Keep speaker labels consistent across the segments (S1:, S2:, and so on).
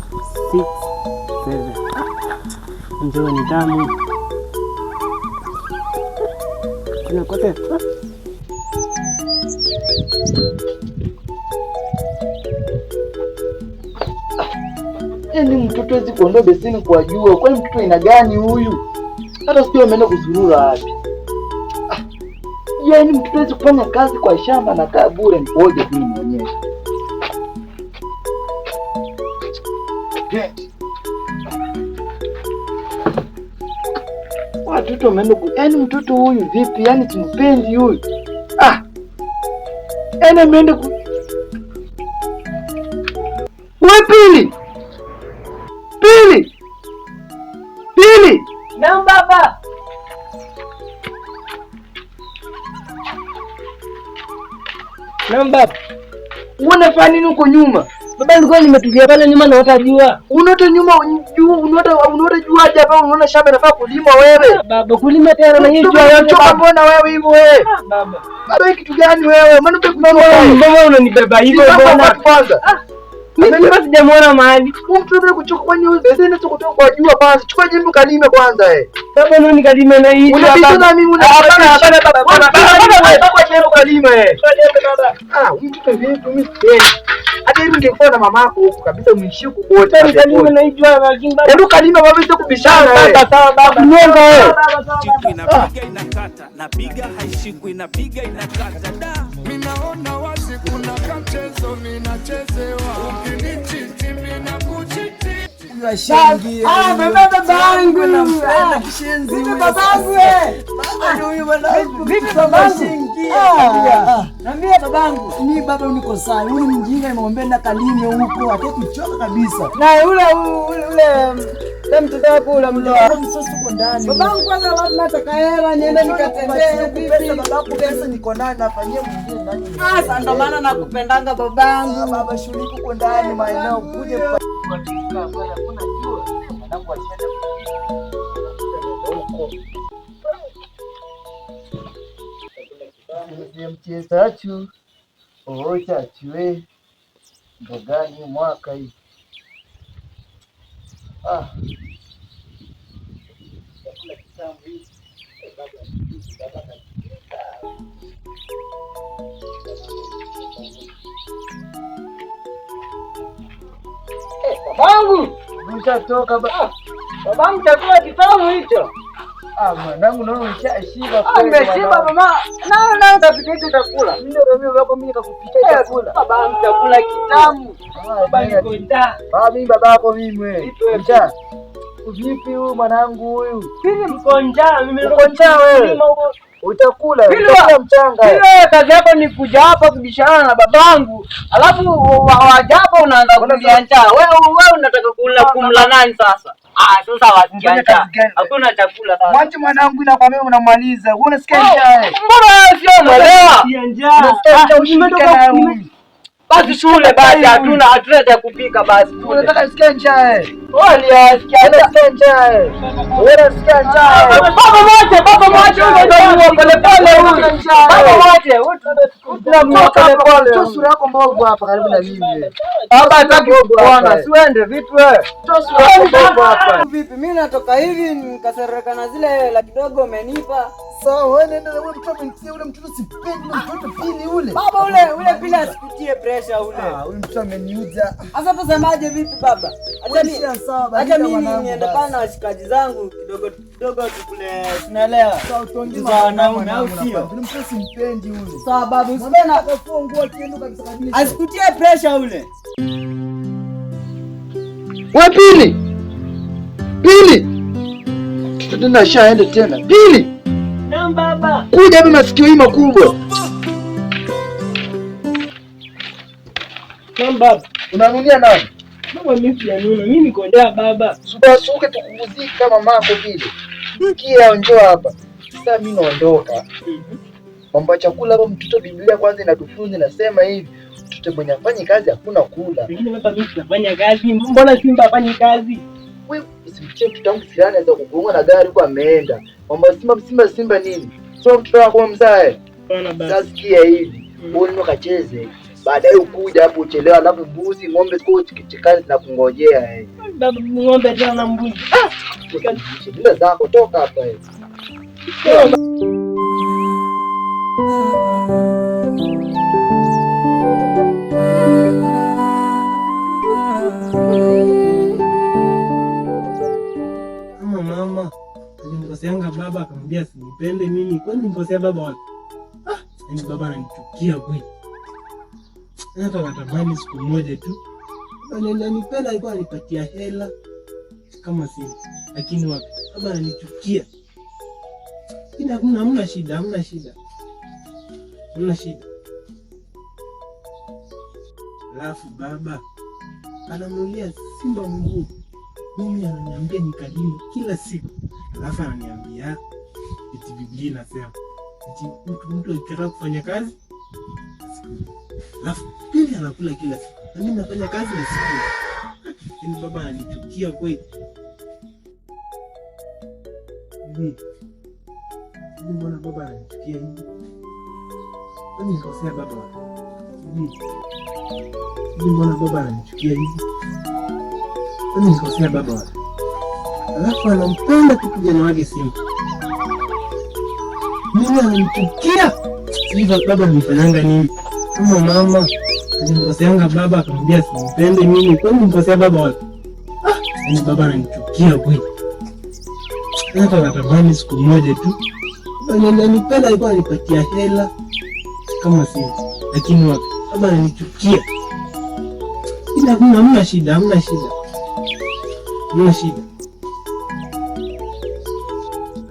S1: 6, 7. Njoo ni damu. Kuna kote.
S2: Yaani mtoto hizi kuondoa besini kwa jua. Kwani mtoto ina gani huyu? Hata sijui ameenda kuzurura wapi. Yaani mtoto hizi kufanya kazi kwa shamba na kaa bure ngoja mimi mwenyewe. Watoto wameenda yaani mtoto huyu vipi? Yaani simpendi huyu. Yaani ameenda Pili.
S1: Naam baba. Naam baba.
S2: Unafanya nini huko nyuma?
S1: Baba nilikuwa nimetulia pale nyuma naota jua.
S2: Unaota nyuma unaota jua aje hapa unaona shamba inafaa kulima wewe?
S1: Baba kulima tena na hii jua yote
S2: baba. Mbona wewe hivyo wewe?
S1: Baba.
S2: Baba kitu gani wewe? Maana
S1: mbona unanibeba hivyo bwana? Mimi sijamuona mahali.
S2: Mtu kuchoka kwani wewe beseni sio kutoka kwa jua kwanza. Chukua jembe kalime kwanza
S1: Baba nani kalime na hii?
S2: Unapita mimi
S1: hapana baba.
S2: Kwa jembe kalime. Mtu mimi sipendi. Hata hivi ningekuwa na mamako huko kabisa umeishi huko wote.
S1: Kalime na hii jua lakini baba.
S2: Hebu kalime baba sio kubishana
S1: Sawa baba. Nyonga wewe.
S3: Chiku inapiga inakata, napiga haishikwi inapiga inakata. Mimi naona wazi kuna kamchezo ninachezewa. Ukinichiti mimi nakuchiti.
S4: Unashangia. Babangu na kishenzi wewe. Babangu wewe. Huyu mwanangu.
S1: Vipi babangu?
S4: Niambia babangu. Ni baba niko sawa. Huyu mjinga nimwambia na kalime huko atakuchoka kabisa.
S1: Na ule mtoto wako ule mtoto.
S4: Sasa uko ndani.
S1: Babangu kwanza lazima atakaela niende nikatembee
S4: pesa babangu pesa niko ndani nafanyia mwingine ndani.
S1: Sasa ndo maana nakupendanga babangu.
S4: Baba shughuli uko ndani maeneo kuje kwa
S2: kuna jua. Mwanangu asiende huko. Mchezachu chachue mbogani mwaka hii.
S1: Babangu,
S2: Mtatoka
S1: babangu chakula kitamu hicho.
S2: Mwanangu naona umeshashiba
S1: kweli. Nimeshiba mama. Na utapika hicho chakula.
S2: Mimi nikakupikia chakula.
S1: Babangu chakula kitamu. Baba niko njaa.
S2: Mimi babako mimi wewe. Njaa. Vipi huyu mwanangu huyu?
S1: Mimi niko njaa, mimi
S2: niko njaa wewe. Utakula mchanga.
S1: Wewe kazi yako ni kuja hapa kubishana na babangu. Alafu wajapo unaanza kulia njaa. Wewe unataka kumla nani sasa? Sasa wasikia njaa. Hakuna chakula sasa.
S2: Mwache mwanangu nakwambia unamaliza. Wewe unasikia njaa
S1: Mbona sio mwelewa?
S2: Njaa.
S1: Basi shule basi hatuna cha kupika basi.
S2: Unataka usikie njaa
S1: Wewe
S2: unasikia njaa unasikia njaa.
S1: Baba mwache ndio pole pole huyu. Baba mwache.
S2: Toa sura yako mbovu hapa karibu na mimi.
S1: Baba hataki kuona. Siende vipi wewe?
S2: Toa sura yako mbovu hapa.
S1: Vipi mimi natoka hivi nikasereka na zile hela kidogo umenipa.
S2: Sawa wewe nenda na wewe mtoto mtie ule mtoto sipendi mtoto pili ule.
S1: Baba ule pili asikutie pressure ule.
S2: Ule mtoto ameniuza.
S1: Sasa tusemaje vipi baba? Acha mimi niende pana na washikaji zangu kidogo tukule tunaelewa. Za wanaume au sio?
S2: Ule mtoto simpendi ule.
S1: Sawa baba usipenda
S2: kufungua kiendo kabisa kabisa.
S1: Asikutie pressure ule.
S2: Wewe Pili. Tutaenda shaende tena. Pili.
S1: Naam baba.
S2: Kuja hapa masikio hii makubwa.
S1: Naam baba.
S2: Unanunia nani?
S1: Baba mimi sianuna. Mimi niko njaa baba.
S2: Suke tukuvuzike kama mamako vile. Kia njoo hapa. Sasa mimi naondoka. Mambo ya chakula hapo mtoto Biblia kwanza inatufunza nasema hivi. Mtoto mwenye afanye kazi hakuna kula.
S1: Pengine baba mimi nafanya kazi. Mbona Simba afanye kazi?
S2: Wewe usimtie mtoto wangu fulani anaweza kugonga na gari kwa ameenda. Mambo Simba nini? Sio mtoto wako mzae.
S1: Bana baba.
S2: Sasa sikia hivi. Wewe ndio kacheze. baadaye ukuja hapo uchelewa, alafu mbuzi ng'ombe ziko kichakani na kungojea.
S1: Baba ng'ombe tena na mbuzi.
S2: Shida zako toka hapa wewe.
S5: Mama alimkosea baba akamwambia sinipende mimi. Kwani nimkosea baba wapi? Yaani baba ananichukia kweli. Hata natamani siku moja tu ananipenda, alikuwa anipatia hela kama simu. Lakini wapi? Baba ananichukia. Ila hamna shida, hamna shida. Hamna shida. Alafu baba anamnulia simba nguo. Mimi ananiambia nikalime kila siku. Alafu ananiambia eti Biblia inasema eti mtu akitaka kufanya kazi alafu pili anakula kila siku. Na mimi nafanya kazi na siku. Yaani baba ananichukia kweli. Hivi mbona baba ananichukia hivi? Kwani nikosea baba wapi? Hivi mbona baba ananichukia hivi? Kwani nikosea baba wapi? Alafu anampenda tu kijana wake Simba. Mimi ananichukia. Hivi baba nifanyanga nini? Kama mama alimkoseanga baba akamwambia simpende mimi. Kwani nikosea baba wapi? Yaani baba ananichukia kweli. Hata natamani siku moja tu ananipenda, alikuwa anipatia hela kama simu. Lakini wapi? Baba ananichukia. Ila hamna shida, hamna shida. Hamna shida.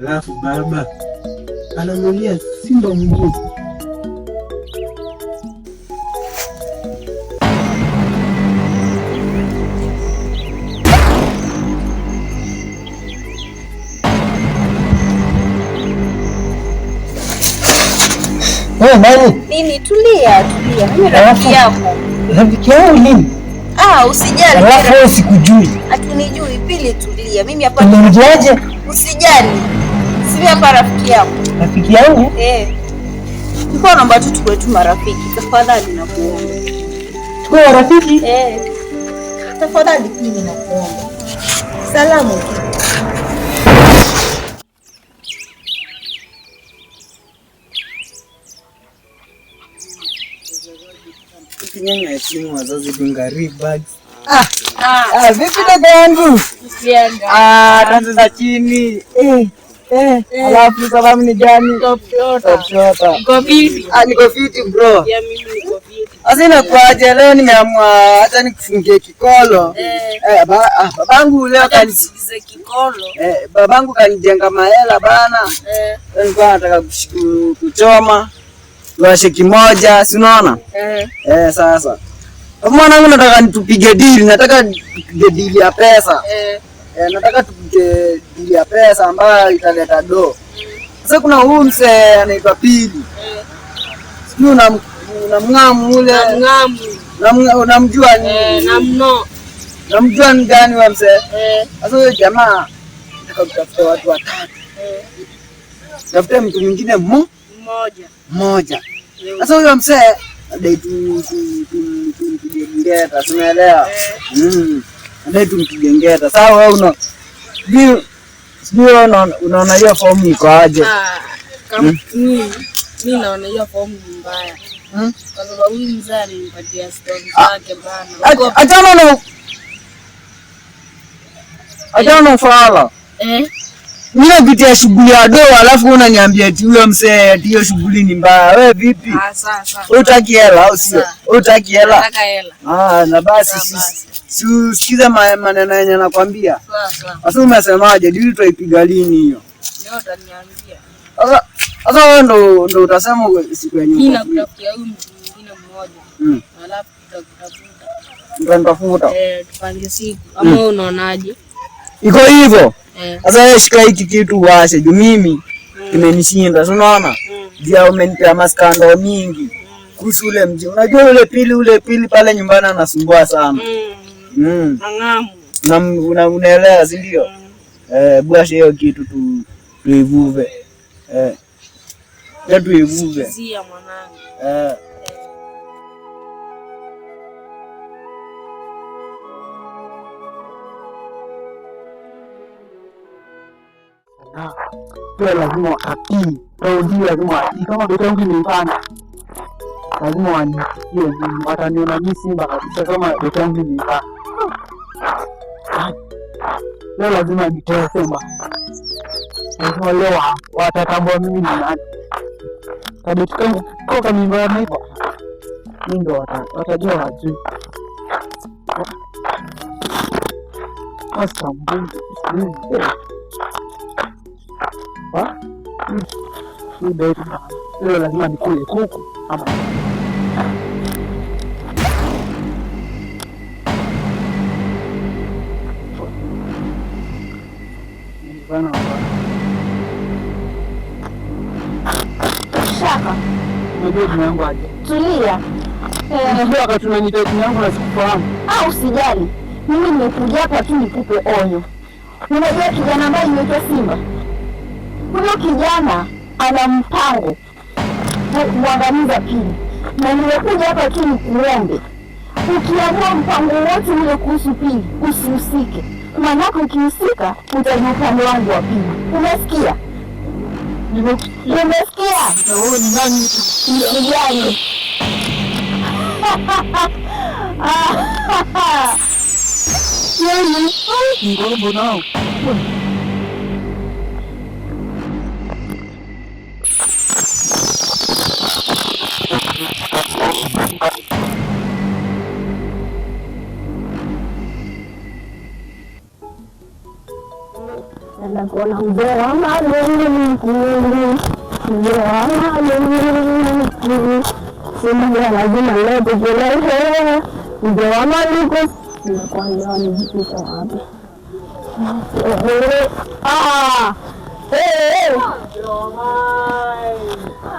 S5: Alafu baba anamnulia simba nguo.
S4: Nani?
S6: Nini? Tulia. Mimi rafiki yako.
S4: Rafiki yangu nini?
S6: Usijali.
S4: Alafu wewe sikujui.
S6: Hatunijui. Pili tulia. Mimi hapa.
S4: Unanijuaje?
S6: Usijali. Sisi hapa rafiki yako.
S4: Rafiki yangu?
S6: Niko naomba tu tuwe tu marafiki. Tafadhali nakuomba.
S4: Tuwe marafiki?
S6: Tafadhali mimi nakuomba. Salamu tu.
S1: Nyanya ya simu wazazi dungari bags.
S4: Vipi dada yangu?
S1: Tanza za chini.
S4: Alafu salamu ni gani?
S6: Top shota.
S1: Niko fiti bro.
S6: Ya mimi niko fiti.
S1: Asina kwaje leo nimeamua hata nikufungie kikolo. Babangu leo
S6: kanisikize kikolo.
S1: Babangu kanijenga mahela bana. Nilikuwa nataka kuchoma washe kimoja, si unaona? Sasa mwanangu nataka nitupige deal, nataka tupige deal ya pesa. Nataka tupige deal ya pesa ambayo italeta do. Sasa kuna huyu mzee anaitwa Pili. Sio unamngamu ule. Unamjua ni namjua ni gani wewe mzee? Sasa huyo jamaa nataka kutafuta watu watatu. Tafuta mtu mwingine mmoja. Sasa huyo mzee adai tumtujengeta, unaelewa? Adai tumtujengeta. Sasa wewe unaona hiyo fomu iko aje?
S6: Mimi naona hiyo fomu ni mbaya. Kwa sababu huyu mzee alinipatia story zake bana.
S1: Achana na ufala. Mimi napitia shughuli ya doa alafu unaniambia eti huyo mzee eti hiyo shughuli ni mbaya. Wewe vipi?
S6: Sasa.
S1: Utaki hela au sio? Utaki hela?
S6: Nataka hela.
S1: Na basi sikiza maneno yenye nakwambia. Sasa umesemaje? Dili tutaipiga lini hiyo?
S6: Leo utaniambia.
S1: Sasa wewe ndo utasema siku ya nyuma.
S6: Mimi nakutafutia huyu mtu mwingine mmoja. Alafu
S1: tutatafuta.
S6: Tupange siku. Ama wewe unaonaje?
S1: Iko hivyo? Sasa wewe shika hiki kitu uache juu mimi kimenishinda. Unaona? Jia umenipea maskando mingi. Kuhusu ule mji. Unajua ule pili pale nyumbani anasumbua sana. Nangamu. Unaelewa si ndio? Bwasha hiyo kitu tuivuve. Tuivuve.
S6: Zia mwanangu.
S5: Pia lazima atii. Ndio lazima atii. Kama beta yangu imepanda, lazima wanisikie. Wataniona mimi simba kabisa kama beta yangu imepanda. Leo lazima nitoe Simba. Lazima leo watatambua mimi ni nani. Kabla tukakoka mimba hivyo. Ndio watajua wajui. Asa mbungu. Leo lazima nikule kuku ama
S7: Shaka.
S5: unajua jina yangu aje?
S7: Tulia.
S5: Unajua wakati unaniita jina yangu na sikufahamu.
S7: Usijali. Mimi nimekuja hapa tu nikupe onyo. Unajua kijana ambaye anaitwa Simba? Huyo kijana ana mpango wa kuangamiza Pili. Na nimekuja hapa tu nikuombe. Ukiamua mpango wote ule kuhusu Pili, usihusike. Maanake ukihusika utajua upande wangu wa Pili. Umesikia? Umesikia?
S5: Wewe ni nani?
S7: Usijali.
S5: Ngombo nao.
S7: Nenda kuona mzee wa Malungu, mzee wa Malungu, Simba lazima leo tujelewe, mzee wa Malungu. Kwanza wanijipisha wapi?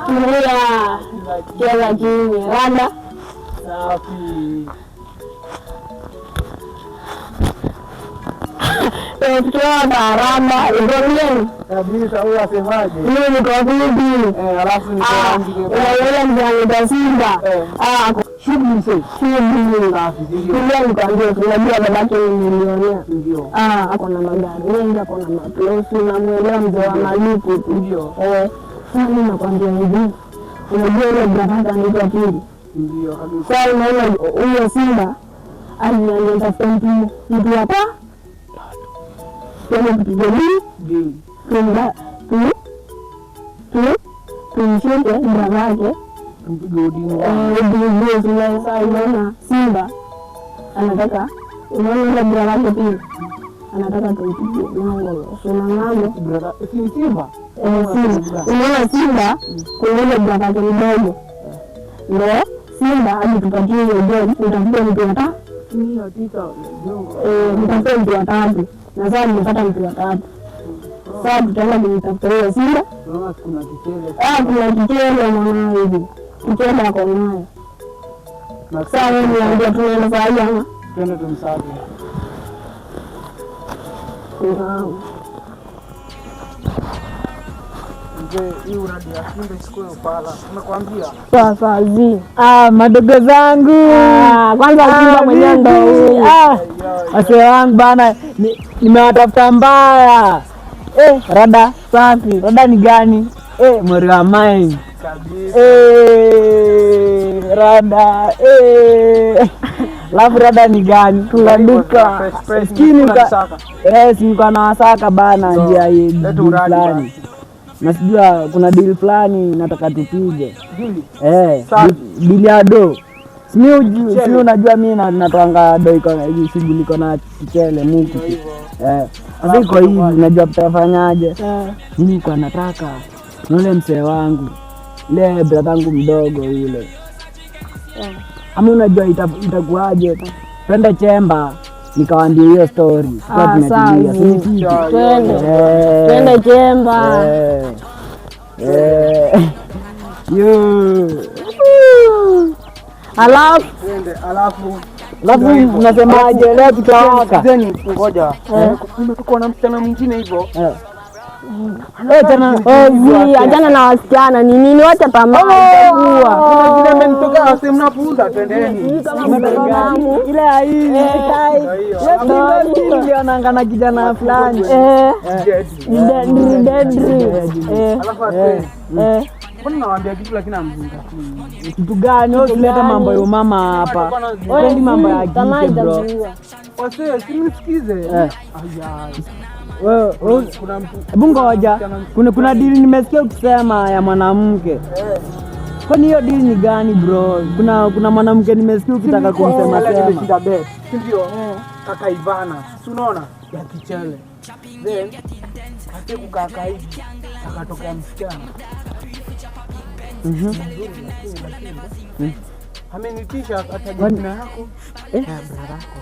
S7: Mia kila kini rada
S5: Safi.
S7: tukiwa barama ndio
S5: Kabisa huyu asemaje?
S7: mimi kwa bibi
S5: Alafu nikaandike
S7: unaona mjane Simba
S5: shughuli sasa.
S7: shughuli
S5: Safi.
S7: ndio nikwambia tunajua babake ni milionea
S5: Ndio.
S7: ako na magari mengi, ako na maplosi, namuelewa mzee wa malipo
S5: Ndio.
S7: sasa mimi nakwambia hivi, unajua ile brother anaitwa Pili.
S5: Ndio kabisa.
S7: Sasa unaona huyo Simba aliniambia mtu hapa kama kupigania tumshike brother yake
S5: Mpige udini.
S7: Unaona Simba anataka, unaona ile brother yake Pili anataka tumpige ng'ombe, suna ng'ombe
S5: Brother, si Simba.
S7: Simba. Unaona Simba kuna ile brother yake mdogo, ndio Simba alitupatia hiyo job, utafuta mtu wa tatu. Nitafuta mtu wa tatu na sasa nimepata mtu wa tatu. Sasa tutaenda kumtafuta hiyo Simba.
S5: Unaona kuna kichele.
S7: Kuna kichele mwanao hivi. Kichele ako nayo. Sasa wewe niambia tunaenda saa hii ama?
S5: Twende tumsake. Hii uradi ya Simba isikue upala. Unakwambia?
S7: Sasa
S4: Madogo zangu.
S7: Kwanza Simba mwenyewe ndio huyu.
S4: Wase wangu bana, nimewatafuta mbaya. Rada safi. Rada ni gani? Mwari wa mine.
S5: Kabisa.
S4: Rada. Lafu rada ni gani? Tunaduka. Skini niko na wasaka bana njia hii fulani. Nasijua kuna deal fulani nataka tupige. Deal ya do. Simi unajua mimi natwanga do iko shughuli iko na kichele Mungu. Sasa iko hivi unajua tutafanyaje? Mimi kwa nataka na ule mzee wangu. Ile brother yangu mdogo yule. Ama unajua itakuaje? Twende Chemba nikawaambia hiyo story.
S7: Twende Chemba.
S5: Alafu
S4: unasemaje leo tutawaka?
S5: Ngoja. Kumekuwa na msichana mwingine hivyo.
S7: Achana na wasichana ni nini, wote pamoja
S5: kuna zile mmenitoka sehemu mnapuuza, twendeni.
S4: Ile nilionanga na kijana fulani.
S5: Mbona nawaambia kitu lakini hamzinga.
S4: Kitu gani? Usilete mambo ya mama hapa. Wewe mambo ya kike bro.
S5: Wase simsikize.
S4: Wewe kuna mtu. Hebu ngoja. Kuna deal nimesikia ukisema ya mwanamke. Kwani hiyo deal ni gani bro? Kuna mwanamke nimesikia ukitaka kumsema sema.
S5: Ndio. Kaka Ivana. Si unaona? Ya kichele. Then asiku kaka hivi. Akatokea msichana. Amenitisha hata jina yako. Brada yako.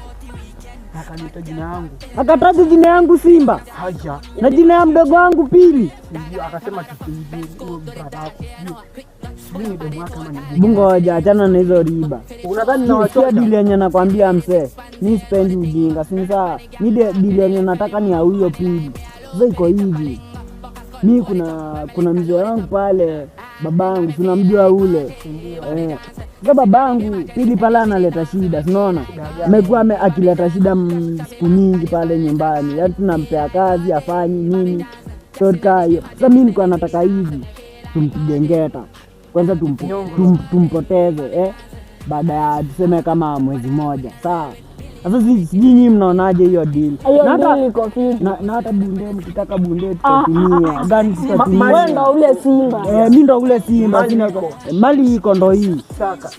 S5: Akaniita jina yangu.
S4: Akataja jina yangu Simba.
S5: Haja.
S4: Na jina ya mdogo wangu Pili.
S5: Ndio akasema tukimbie huyo brada yako. Sijui ni demu yake ama ni
S4: Bungo hoja achana na hizo riba.
S5: Unadhani na
S4: wachoka dili yenye nakwambia msee. Mimi sipendi ujinga. Si sawa. Mimi dili yenye nataka ni ya huyo Pili. Sasa iko hivi. Mimi kuna mzee wangu pale, babangu tunamjua ule. Sasa babangu Pili pale analeta shida, unaona? Amekuwa akileta shida siku nyingi pale nyumbani. Yaani tunampea kazi afanye nini? Sasa mimi nilikuwa nataka hivi. Tumpige ngeta. Kwanza tumpoteze baada ya tuseme kama mwezi mmoja. Sawa. Sasa sijui nyinyi mnaonaje hiyo deal? Na hata bunde mkitaka bunde tutatumia. Gani tutatumia?
S7: Wewe ndo ule Simba.
S4: Mimi ndo ule Simba. Mali iko ndo hii.
S5: Saka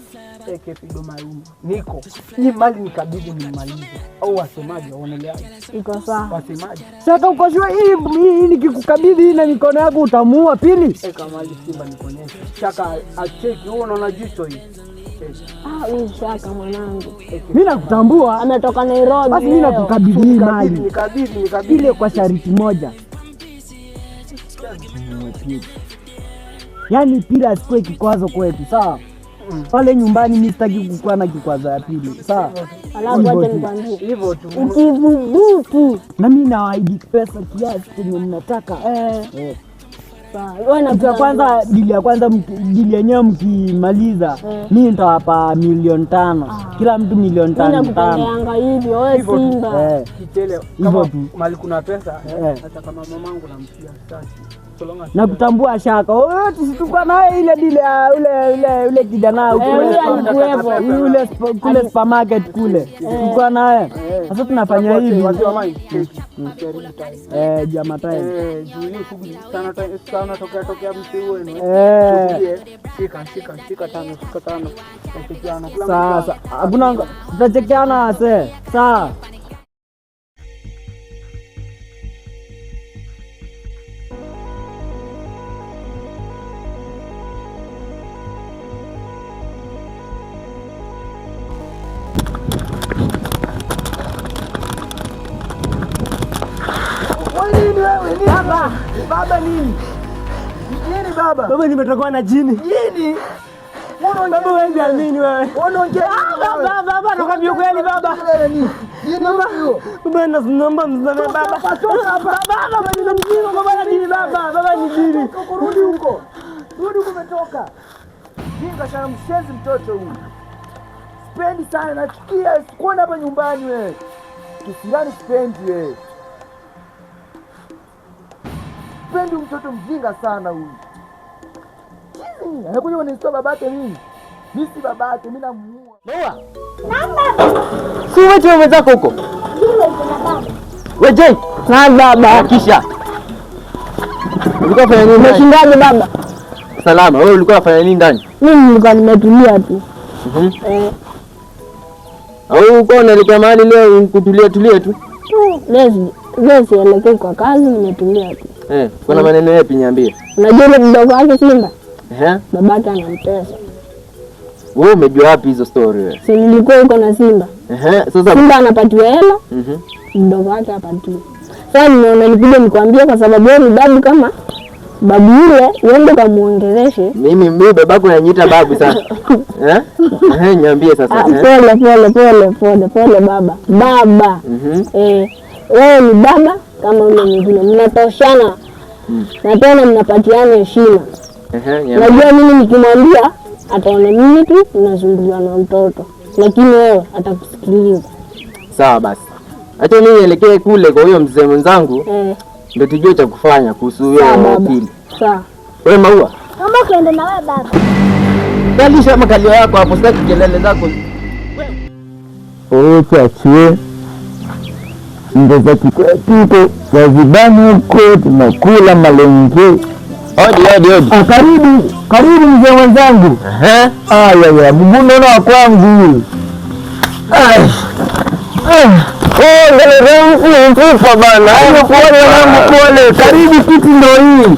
S5: eke pigo marumu. Niko. Hii mali nikabidhi nimalize. Au wasemaje waoneleaje?
S7: Iko sawa.
S5: Wasemaje?
S4: Sasa uko sure hii nikikukabidhi na mikono yako utamuua Pili?
S5: Eka mali Simba nikonyesha. Shaka acheki wewe unaona jicho hii.
S7: Huyu Shaka mwanangu.
S4: Mimi nakutambua.
S7: Ametoka Nairobi.
S4: Basi mimi nakukabidhi mali.
S5: Nikabidhi
S4: ile kwa sharti moja. Yaani Pili asikue kikwazo kwetu, sawa? Pale nyumbani mimi sitaki kukuwa na kikwazo ya Pili, sawa?
S7: Alafu acha nikwambie.
S5: Hivyo tu.
S7: Ukivubutu.
S4: Na mimi nawaahidi pesa kiasi kenye mnataka.
S7: Wewe na
S4: kwanza dili ya kwanza dili yenyewe mkimaliza mimi nitawapa 500,000. Kila mtu 500,000.
S7: Mimi nakupanga hivi wewe Simba.
S5: Kitele kama mali kuna pesa hata kama mamangu namtia sasa.
S4: Nakutambua Shaka. Wewe tusituka naye ile dili ya ule kijana kule supermarket kule. Tuko naye. Sasa tunafanya hivi. Jamaa time.
S5: Juu shughuli sana tokea mtu wenu. Shika tano.
S4: Sasa hakuna tutachekeana sasa. Sawa.
S5: Baba nini? Nini baba?
S4: Baba nimetoka na jini.
S5: Nini?
S4: Baba wewe nini wewe?
S5: Unaongea
S4: baba nakwambia kweli baba.
S5: Nini?
S4: Baba naomba msamaha baba. Baba ni mjinga baba ni jini baba. Baba ni jini.
S5: Rudi huko. Rudi umetoka. Jinga sana mshenzi mtoto huyu. Sipendi sana nachukia kuona hapa nyumbani wewe. Kisirani sipendi wewe. Sipendi mtoto mjinga sana huyu. Anakuja kunitoa babake mimi. Mimi si babake, mimi namuua.
S1: Noa. Si wewe tu umezako huko. Wewe je?
S7: Na baba.
S1: Kisha. Ulikuwa unafanya nini?
S7: Umeshindaje baba?
S1: Salama. Wewe ulikuwa unafanya nini ndani?
S7: Mimi nilikuwa nimetulia tu.
S1: Au uko unaelekea mahali leo kutulia tu?
S7: Leo sielekei kwa kazi, nimetulia tu.
S1: Kuna maneno yapi niambie?
S7: Unajua ile mdogo wake Simba? Babake anamtesa.
S1: Wewe umejua wapi hizo story wewe?
S7: Si nilikuwa huko na Simba.
S1: Sasa
S7: Simba anapatiwa hela. Mdogo wake hapatiwi. Sasa nimeona nipige nikwambie kwa sababu wewe ni babu kama babu yule, uende kamuongeleshe.
S1: Mimi babako ananiita babu sasa. Niambie sasa. Pole
S7: baba. Baba. Wewe ni baba kama ule mwingine. Mnatoshana. Na tena mnapatiana heshima. Najua mimi nikimwambia ataona mimi tu ninazungumza na mtoto. Lakini wewe atakusikiliza.
S1: Sawa basi.
S8: Acha mimi nielekee kule kwa huyo mzee mwenzangu. Ndio tujue cha kufanya kuhusu huyo pili.
S7: Sawa.
S8: Wewe Maua.
S7: Naomba kaende na wewe baba.
S8: Kalisha makalio yako hapo, sitaki kelele zako.
S9: Chachie ndo za kikwetuko za vibani huko tunakula malenge.
S8: Odi.
S9: Karibu mzee mwenzangu. Aya, mguu naona wa kwangu huyu. Mfupa bana. Pole. Karibu kiti ndo hii.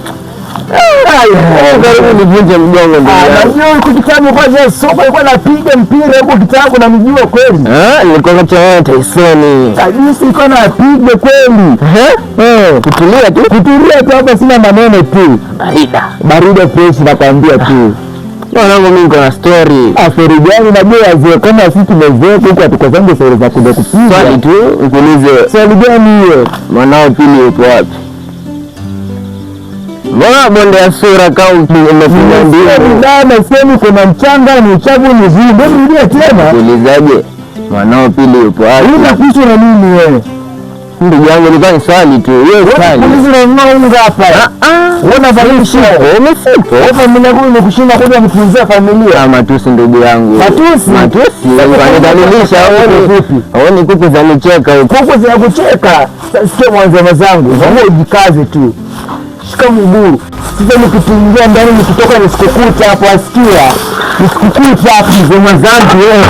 S9: Karibu nivunje mgongo ndio. Najua huko kitabu kwanza sopa ilikuwa napiga mpira huko kitabu na mjua kweli.
S8: Nilikuwa kacha Tyson.
S9: Kabisa ilikuwa napiga kweli. Kutulia tu hapa sina maneno tu. Barida fresh nakwambia tu.
S8: Mwanangu mimi niko na story.
S9: Story gani najua wazee kama sisi tumezeeka huko atukozange story za kuja kupiga.
S8: Swali tu nikuulize.
S9: Swali gani hiyo?
S8: Mwanao Pili yupo wapi? Mbona bonde ya sura kau umefunga ndio?
S9: Dada sema kuna mchanga ni uchafu ni zuri. Hebu rudia tena.
S8: Ulizaje? Mwanao Pili yupo wapi?
S9: Unakuhusu na nini wewe?
S8: Ndugu yangu ilikuwa ni swali tu. Wewe swali.
S9: Wewe unanga hapa. Unaona balisha.
S8: Umefika.
S9: Wewe mimi nimekushinda kuja kufunzia familia.
S8: Matusi ndugu yangu.
S9: Matusi.
S8: Wanidhalilisha haoni kuku za micheka huko.
S9: Kuku za kucheka. Sikia mwanzo zangu. Wewe ujikaze tu. Shika mguu. Sasa nikitingia ndani nikitoka nisikukuta hapo asikia. Nisikukuta hapo mzee mwenzangu wewe.